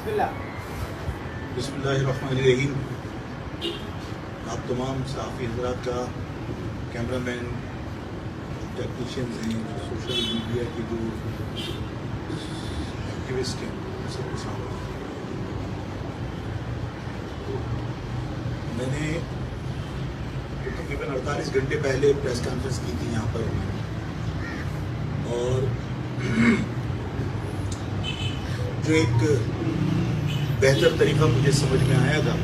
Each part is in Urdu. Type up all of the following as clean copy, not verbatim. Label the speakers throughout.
Speaker 1: بسم اللہ الرحمن الرحیم. آپ تمام صحافی حضرات کا، کیمرہ مین، ٹیکنیشینز ہیں، جو سوشل میڈیا کے جو ایکٹیوسٹ ہیں، سب کو سلام. میں نے تقریباً 48 گھنٹے پہلے پریس کانفرنس کی تھی یہاں پر، اور جو ایک بہتر طریقہ مجھے سمجھ میں آیا تھا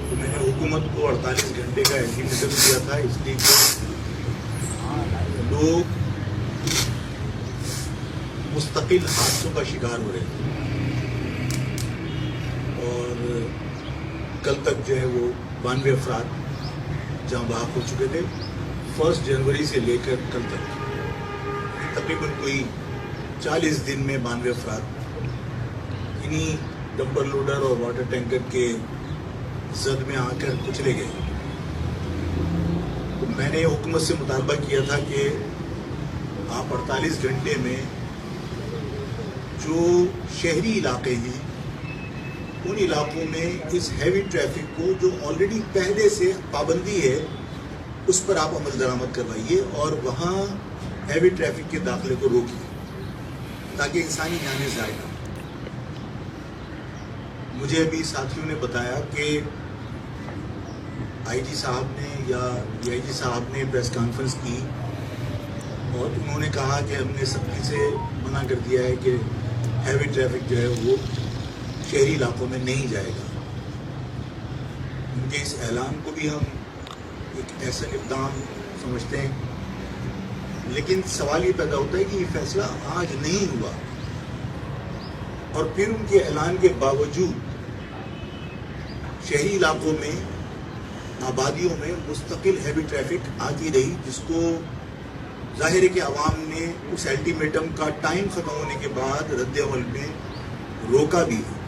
Speaker 1: تو میں نے حکومت کو 48 گھنٹے کا الٹیمیٹم دیا تھا، اس لیے کہ لوگ مستقل حادثوں کا شکار ہو رہے تھے، اور کل تک جو ہے وہ 92 افراد جہاں بحق ہو چکے تھے. 1 جنوری سے لے کر کل تک تقریباً کوئی 40 دن میں 92 افراد انہی ڈمپر لوڈر اور واٹر ٹینکر کے زد میں آ کر کچلے گئے. تو میں نے حکومت سے مطالبہ کیا تھا کہ آپ 48 گھنٹے میں جو شہری علاقے ہیں ان علاقوں میں اس ہیوی ٹریفک کو جو آلریڈی پہلے سے پابندی ہے اس پر آپ عمل درآمد کروائیے، اور وہاں ہیوی ٹریفک کے داخلے کو روکیے تاکہ انسانی جانیں ضائع نہ. مجھے ابھی ساتھیوں نے بتایا کہ آئی جی صاحب نے یا ڈی آئی جی صاحب نے پریس کانفرنس کی اور انہوں نے کہا کہ ہم نے سختی سے منع کر دیا ہے کہ ہیوی ٹریفک جو ہے وہ شہری علاقوں میں نہیں جائے گا. ان کے اس اعلان کو بھی ہم ایک ایسا اقدام سمجھتے ہیں، لیکن سوال یہ پیدا ہوتا ہے کہ یہ فیصلہ آج نہیں ہوا، اور پھر ان کے اعلان کے باوجود شہری علاقوں میں، آبادیوں میں مستقل ہیوی ٹریفک آتی رہی، جس کو ظاہر ہے کہ عوام نے اس الٹیمیٹم کا ٹائم ختم ہونے کے بعد رد عمل میں روکا بھی ہے.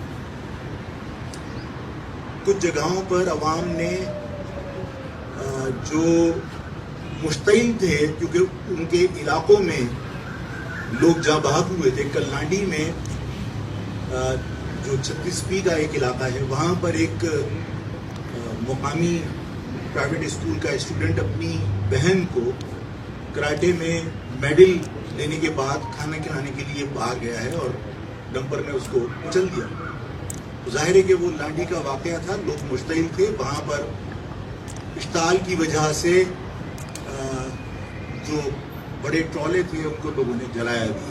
Speaker 1: کچھ جگہوں پر عوام نے جو مشتعل تھے، کیونکہ ان کے علاقوں میں لوگ جاں بحق ہوئے تھے. کل لانڈی میں جو 36 کا ایک علاقہ ہے، وہاں پر ایک مقامی پرائیویٹ اسکول کا اسٹوڈنٹ اپنی بہن کو کراٹے میں میڈل لینے کے بعد کھانا کھلانے کے لیے باہر گیا ہے اور ڈمپر میں اس کو کچل دیا. ظاہر ہے کہ وہ لانڈی کا واقعہ تھا، لوگ مشتعل تھے، وہاں پر اشتعال کی وجہ سے جو بڑے ٹرالے تھے ان کو لوگوں نے جلایا بھی،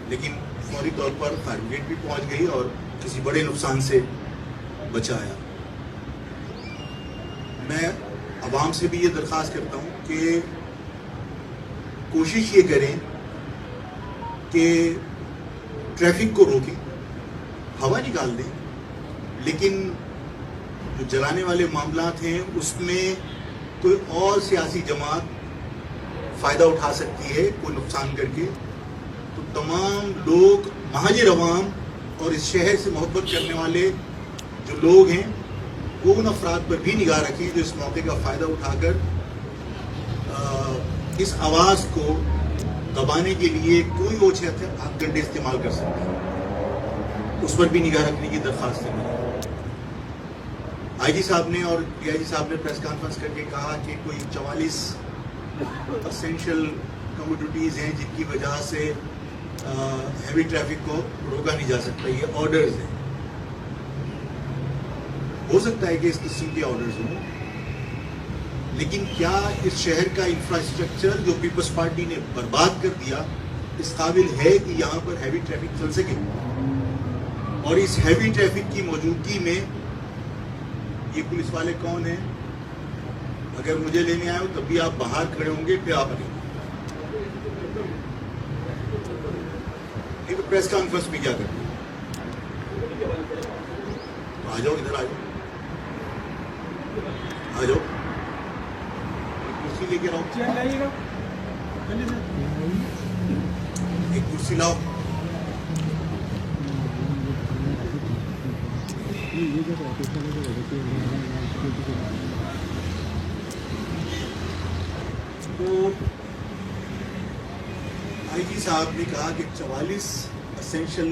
Speaker 1: لیکن فوری طور پر فائر بریگیڈ بھی پہنچ گئی اور کسی بڑے نقصان سے بچایا. میں عوام سے بھی یہ درخواست کرتا ہوں کہ کوشش یہ کریں کہ ٹریفک کو روکیں، ہوا نکال دیں، لیکن جو جلانے والے معاملات ہیں اس میں کوئی اور سیاسی جماعت فائدہ اٹھا سکتی ہے کوئی نقصان کر کے. تو تمام لوگ، مہاجر عوام اور اس شہر سے محبت کرنے والے جو لوگ ہیں، وہ ان افراد پر بھی نگاہ رکھیں جو اس موقع کا فائدہ اٹھا کر اس آواز کو دبانے کے لیے کوئی اوچھے ہتھ کنڈے استعمال کر سکتے ہیں، اس پر بھی نگاہ رکھنے کی درخواست ہے. آئی جی صاحب نے اور ڈی آئی جی صاحب نے پریس کانفرنس کر کے کہا کہ کوئی 44 اسینشل کموڈیٹیز ہیں جن کی وجہ سے ہیوی ٹریفک کو روکا نہیں جا سکتا. یہ آرڈرز ہیں، ہو سکتا ہے کہ اس قسم کے آرڈرز ہوں، لیکن کیا اس شہر کا انفراسٹرکچر جو پیپلز پارٹی نے برباد کر دیا اس قابل ہے کہ یہاں پر ہیوی ٹریفک چل سکے؟ اور اس ہیوی ٹریفک کی موجودگی میں یہ پولیس والے کون ہیں؟ اگر مجھے لینے آئے ہو تب بھی آپ باہر کھڑے ہوں گے، پھر آپ نہیں. یہ پریس کانفرنس بھی کیا کرتے ہیں؟ تو آ جاؤ، ادھر آ جاؤ، آ جاؤ، کرسی لے کے رہو، ایک کرسی لاؤ. تو آئی جی صاحب نے کہا کہ 44 اسینشل